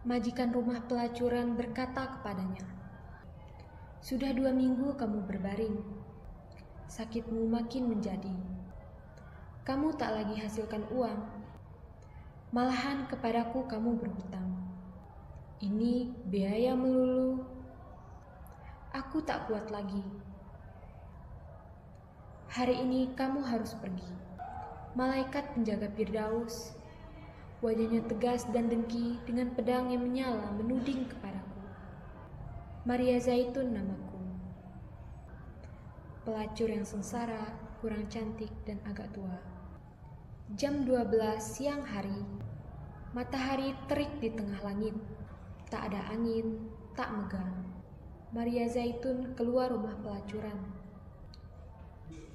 Majikan rumah pelacuran berkata kepadanya, "Sudah 2 minggu kamu berbaring. Sakitmu makin menjadi. Kamu tak lagi hasilkan uang. Malahan kepadaku kamu berhutang. Ini biaya melulu. Aku tak kuat lagi. Hari ini kamu harus pergi." Malaikat penjaga Firdaus, wajahnya tegas dan dengki dengan pedang yang menyala menuding kepadaku. Maria Zaitun namaku. Pelacur yang sengsara, kurang cantik dan agak tua. Jam 12 siang hari, matahari terik di tengah langit. Tak ada angin, tak megah. Maria Zaitun keluar rumah pelacuran.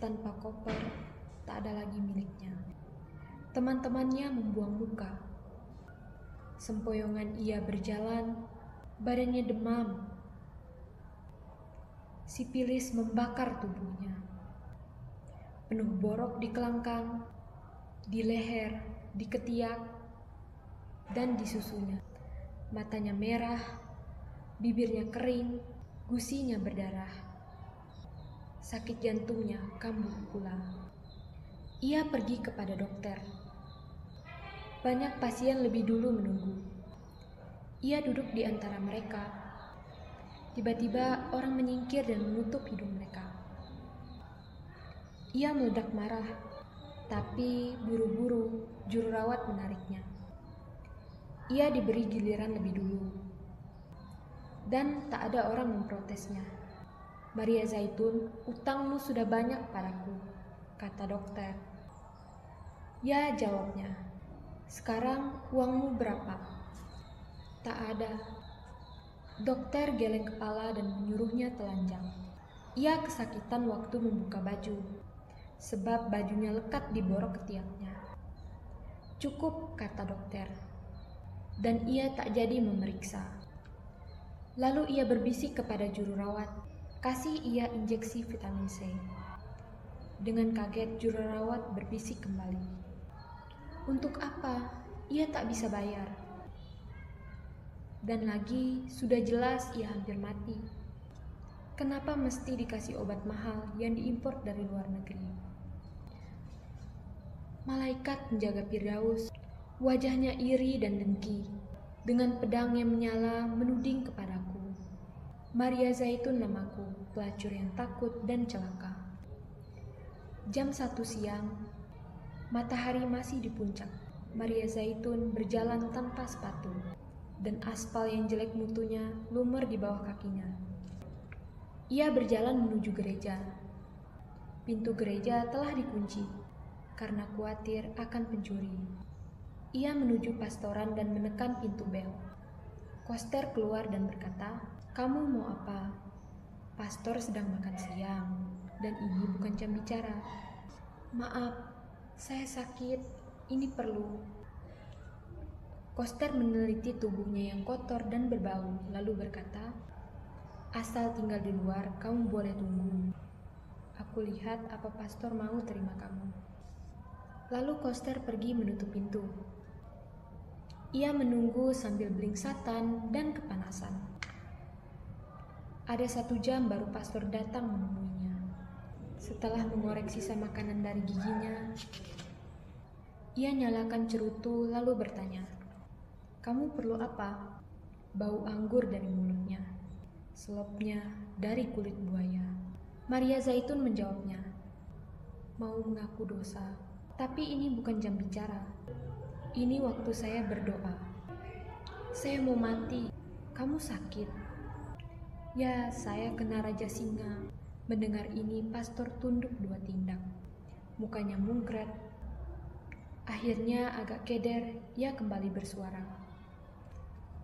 Tanpa koper, tak ada lagi miliknya. Teman-temannya membuang muka. Sempoyongan ia berjalan, badannya demam. Sipilis membakar tubuhnya. Penuh borok di kelangkang, di leher, di ketiak, dan di susunya. Matanya merah, bibirnya kering, gusinya berdarah. Sakit jantungnya kambuh pula. Ia pergi kepada dokter. Banyak pasien lebih dulu menunggu. Ia duduk di antara mereka. Tiba-tiba orang menyingkir dan menutup hidung mereka. Ia meledak marah, tapi buru-buru juru rawat menariknya. Ia diberi giliran lebih dulu. Dan tak ada orang memprotesnya. "Maria Zaitun, utangmu sudah banyak padaku," kata dokter. "Ya," jawabnya. "Sekarang uangmu berapa?" "Tak ada." Dokter geleng kepala dan menyuruhnya telanjang. Ia kesakitan waktu membuka baju, sebab bajunya lekat di borok ketiaknya. "Cukup," kata dokter. Dan ia tak jadi memeriksa. Lalu ia berbisik kepada juru rawat, "Kasih ia injeksi vitamin C." Dengan kaget juru rawat berbisik kembali, "Untuk apa? Ia tak bisa bayar." Dan lagi, sudah jelas ia hampir mati. Kenapa mesti dikasih obat mahal yang diimpor dari luar negeri? Malaikat penjaga Firdaus, wajahnya iri dan dengki, dengan pedang yang menyala menuding kepadaku. Maria Zaitun namaku, pelacur yang takut dan celaka. Jam 1 siang, matahari masih di puncak. Maria Zaitun berjalan tanpa sepatu, dan aspal yang jelek mutunya lumer di bawah kakinya. Ia berjalan menuju gereja. Pintu gereja telah dikunci, karena khawatir akan pencuri. Ia menuju pastoran dan menekan pintu bel. Koster keluar dan berkata, "Kamu mau apa?" "Pastor sedang makan siang, dan ini bukan jam bicara." "Maaf, saya sakit, ini perlu." Koster meneliti tubuhnya yang kotor dan berbau, lalu berkata, "Asal tinggal di luar, kamu boleh tunggu. Aku lihat apa pastor mau terima kamu." Lalu Koster pergi menutup pintu. Ia menunggu sambil belingsatan dan kepanasan. Ada 1 jam baru pastor datang menemuinya. Setelah mengorek sisa makanan dari giginya, ia nyalakan cerutu lalu bertanya, "Kamu perlu apa?" Bau anggur dari mulutnya, selopnya dari kulit buaya. Maria Zaitun menjawabnya, "Mau mengaku dosa, tapi ini bukan jam bicara. Ini waktu saya berdoa. Saya mau mati. Kamu sakit." "Ya, saya kena raja singa." Mendengar ini, pastor tunduk 2 tindak. Mukanya mungkret. Akhirnya agak keder, ia kembali bersuara,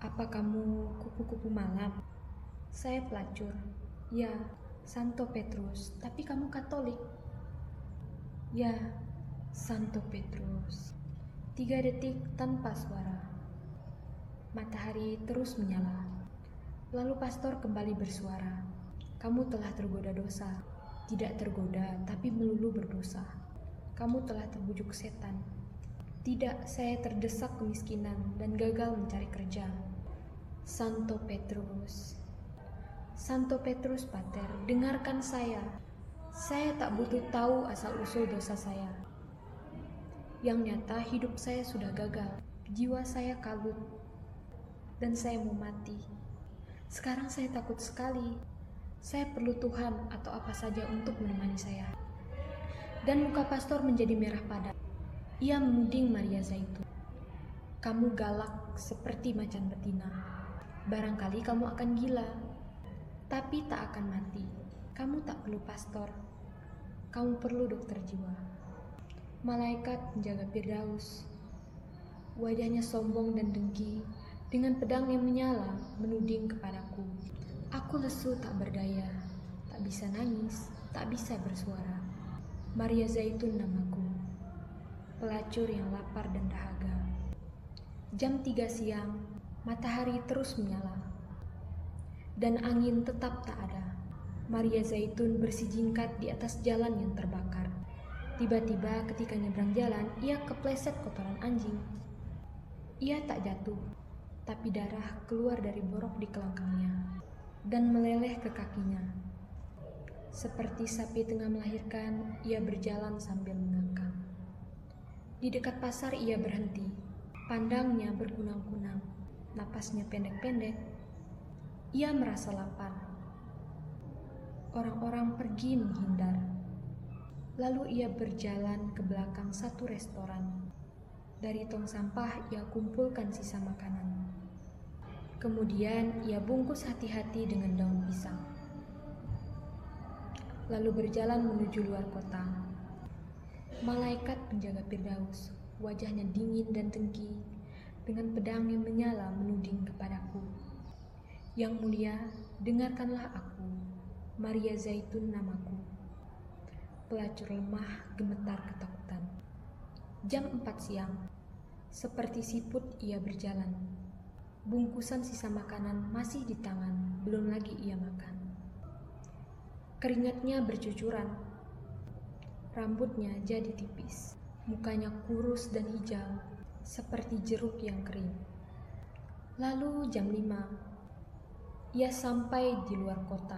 "Apa kamu kupu-kupu malam?" "Saya pelacur." "Ya, Santo Petrus, tapi kamu Katolik." "Ya, Santo Petrus." 3 detik tanpa suara. Matahari terus menyala. Lalu pastor kembali bersuara, "Kamu telah tergoda dosa." "Tidak tergoda, tapi melulu berdosa." "Kamu telah terbujuk setan." "Tidak, saya terdesak kemiskinan dan gagal mencari kerja." Santo Petrus. Santo Petrus Pater, dengarkan saya. Saya tak butuh tahu asal-usul dosa saya. Yang nyata hidup saya sudah gagal, jiwa saya kalut, dan saya mau mati. Sekarang saya takut sekali. Saya perlu Tuhan atau apa saja untuk menemani saya. Dan muka pastor menjadi merah padam. Ia menuding Maria Zaitun. Kamu galak seperti macan betina. Barangkali kamu akan gila, tapi tak akan mati. Kamu tak perlu pastor. Kamu perlu dokter jiwa. Malaikat penjaga Firdaus, wajahnya sombong dan dengki, dengan pedang yang menyala menuding kepadaku. Aku lesu tak berdaya, tak bisa nangis, tak bisa bersuara. Maria Zaitun namaku, pelacur yang lapar dan dahaga. Jam 3 siang, matahari terus menyala, dan angin tetap tak ada. Maria Zaitun bersijingkat di atas jalan yang terbakar. Tiba-tiba ketika nyebrang jalan, ia kepleset kotoran anjing. Ia tak jatuh, tapi darah keluar dari borok di kelangkangnya dan meleleh ke kakinya. Seperti sapi tengah melahirkan, ia berjalan sambil mengangkang. Di dekat pasar ia berhenti, pandangnya berkunang-kunang, napasnya pendek-pendek. Ia merasa lapar. Orang-orang pergi menghindar. Lalu ia berjalan ke belakang satu restoran. Dari tong sampah ia kumpulkan sisa makanan. Kemudian ia bungkus hati-hati dengan daun pisang. Lalu berjalan menuju luar kota. Malaikat penjaga Firdaus, wajahnya dingin dan dengki, dengan pedang yang menyala menuding kepadaku. Yang mulia, dengarkanlah aku, Maria Zaitun namaku. Pelacur lemah gemetar ketakutan. Jam 4 siang, seperti siput ia berjalan. Bungkusan sisa makanan masih di tangan, belum lagi ia makan. Keringatnya bercucuran. Rambutnya jadi tipis. Mukanya kurus dan hijau, seperti jeruk yang kering. Lalu jam 5, ia sampai di luar kota.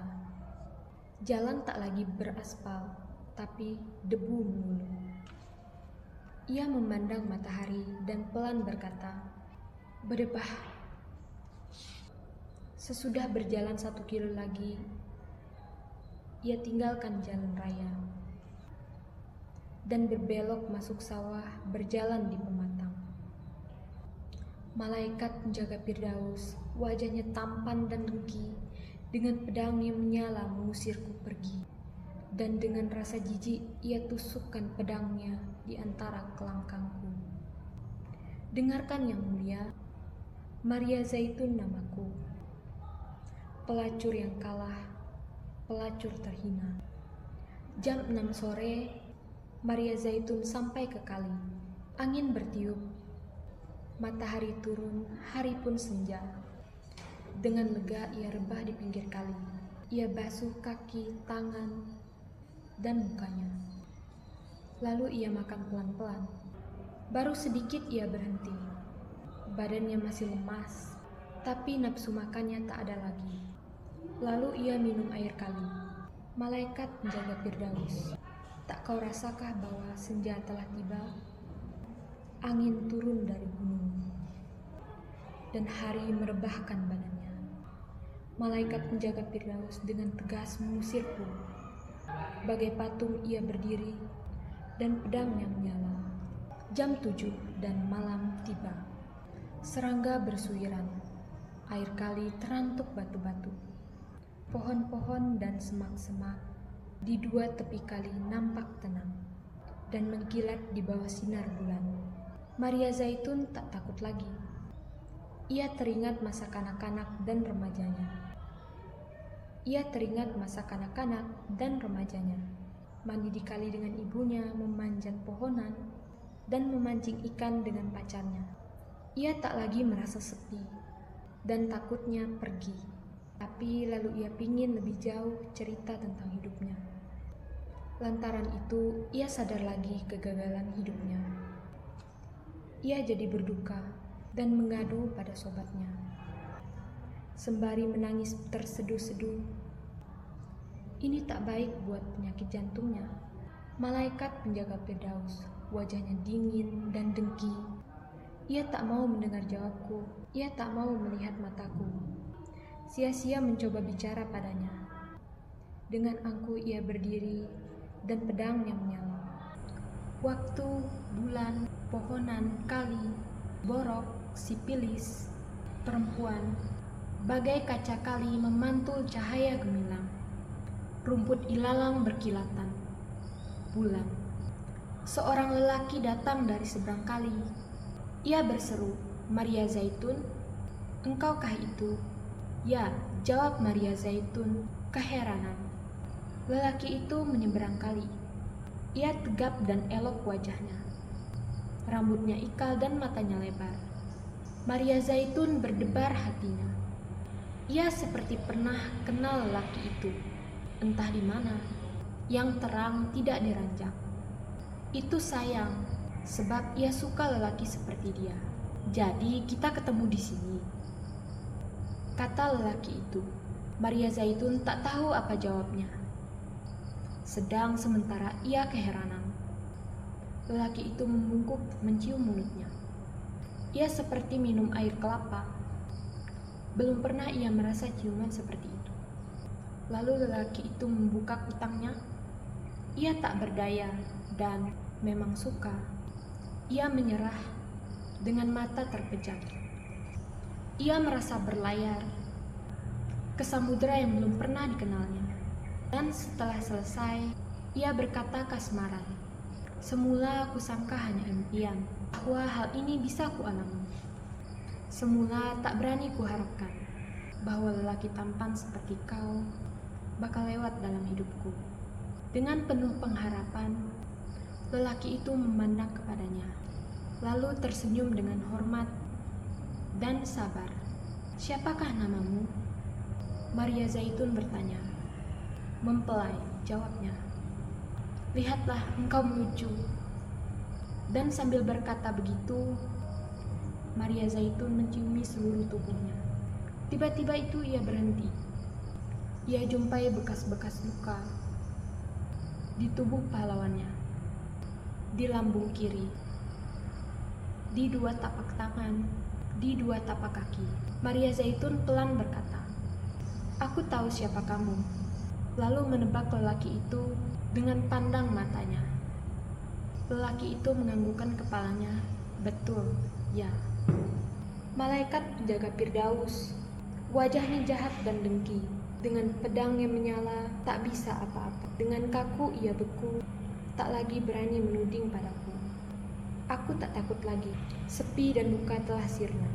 Jalan tak lagi beraspal, tapi debu melulu. Ia memandang matahari dan pelan berkata, "Berdebah." Sesudah berjalan 1 kilo lagi, ia tinggalkan jalan raya dan berbelok masuk sawah, berjalan di pematang. Malaikat penjaga Firdaus, wajahnya tampan dan dengki, dengan pedang yang menyala mengusirku pergi. Dan dengan rasa jijik ia tusukkan pedangnya di antara kelangkangku. Dengarkan yang mulia, Maria Zaitun namaku. Pelacur yang kalah, pelacur terhina. Jam 6 sore, Maria Zaitun sampai ke kali. Angin bertiup, matahari turun, hari pun senja. Dengan lega ia rebah di pinggir kali. Ia basuh kaki, tangan, dan mukanya. Lalu ia makan pelan-pelan. Baru sedikit ia berhenti. Badannya masih lemas, tapi nafsu makannya tak ada lagi. Lalu ia minum air kali. Malaikat penjaga Firdaus, tak kau rasakah bahwa senja telah tiba? Angin turun dari gunung, dan hari merebahkan badannya. Malaikat penjaga Firdaus dengan tegas mengusirku. Bagai patung ia berdiri, dan pedangnya menyala. Jam 7 dan malam tiba. Serangga bersuiran. Air kali terantuk batu-batu. Pohon-pohon dan semak-semak di dua tepi kali nampak tenang dan mengkilat di bawah sinar bulan. Maria Zaitun tak takut lagi. Ia teringat masa kanak-kanak dan remajanya. Mandi di kali dengan ibunya, memanjat pohonan, dan memancing ikan dengan pacarnya. Ia tak lagi merasa sepi, dan takutnya pergi. Tapi lalu ia pingin lebih jauh cerita tentang hidupnya. Lantaran itu, ia sadar lagi kegagalan hidupnya. Ia jadi berduka dan mengadu pada sobatnya. sembari menangis terseduh-seduh. Ini tak baik buat penyakit jantungnya. Malaikat penjaga Firdaus, wajahnya dingin dan dengki. Ia tak mau mendengar jawabku, ia tak mau melihat mataku. Sia-sia mencoba bicara padanya. Dengan angkuh ia berdiri dan pedangnya menyala. Waktu, bulan, pohonan, kali, borok, sipilis, perempuan, bagai kaca kali memantul cahaya gemilang. Rumput ilalang berkilatan. Bulan. Seorang lelaki datang dari seberang kali. Ia berseru, "Maria Zaitun, engkaukah itu?" "Ya," jawab Maria Zaitun, keheranan. Lelaki itu menyeberang kali. Ia tegap dan elok wajahnya. Rambutnya ikal dan matanya lebar. Maria Zaitun berdebar hatinya. Ia seperti pernah kenal lelaki itu. Entah di mana, yang terang tidak diranjak. Itu sayang, sebab ia suka lelaki seperti dia. Jadi kita ketemu di sini, kata lelaki itu. Maria Zaitun tak tahu apa jawabnya. Sedang sementara ia keheranan. Lelaki itu membungkuk mencium mulutnya. Ia seperti minum air kelapa. Belum pernah ia merasa ciuman seperti itu. Lalu lelaki itu membuka kutangnya. Ia tak berdaya dan memang suka. Ia menyerah dengan mata terpejam. Ia merasa berlayar ke samudera yang belum pernah dikenalnya. Dan setelah selesai, ia berkata kasmaran, "Semula aku sangka hanya impian, bahwa hal ini bisa kualami. Semula tak berani kuharapkan bahwa lelaki tampan seperti kau bakal lewat dalam hidupku." Dengan penuh pengharapan, lelaki itu memandang kepadanya, lalu tersenyum dengan hormat dan sabar. "Siapakah namamu?" Maria Zaitun bertanya. "Mempelai," jawabnya. "Lihatlah, engkau melucu." Dan sambil berkata begitu, Maria Zaitun menciumi seluruh tubuhnya. Tiba-tiba itu ia berhenti. Ia jumpai bekas-bekas luka di tubuh pahlawannya, di lambung kiri, di dua tapak tangan, di dua tapak kaki. Maria Zaitun pelan berkata, "Aku tahu siapa kamu." Lalu menebak lelaki itu dengan pandang matanya. Lelaki itu menganggukkan kepalanya. "Betul, ya." Malaikat penjaga Firdaus, wajahnya jahat dan dengki. Dengan pedang yang menyala, tak bisa apa-apa. Dengan kaku ia beku, tak lagi berani menuding padaku. Aku tak takut lagi. Sepi dan duka telah sirna.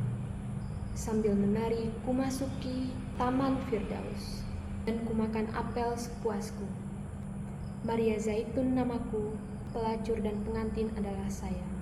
Sambil menari, kumasuki taman Firdaus dan kumakan apel sepuasku. Maria Zaitun namaku, pelacur dan pengantin adalah saya.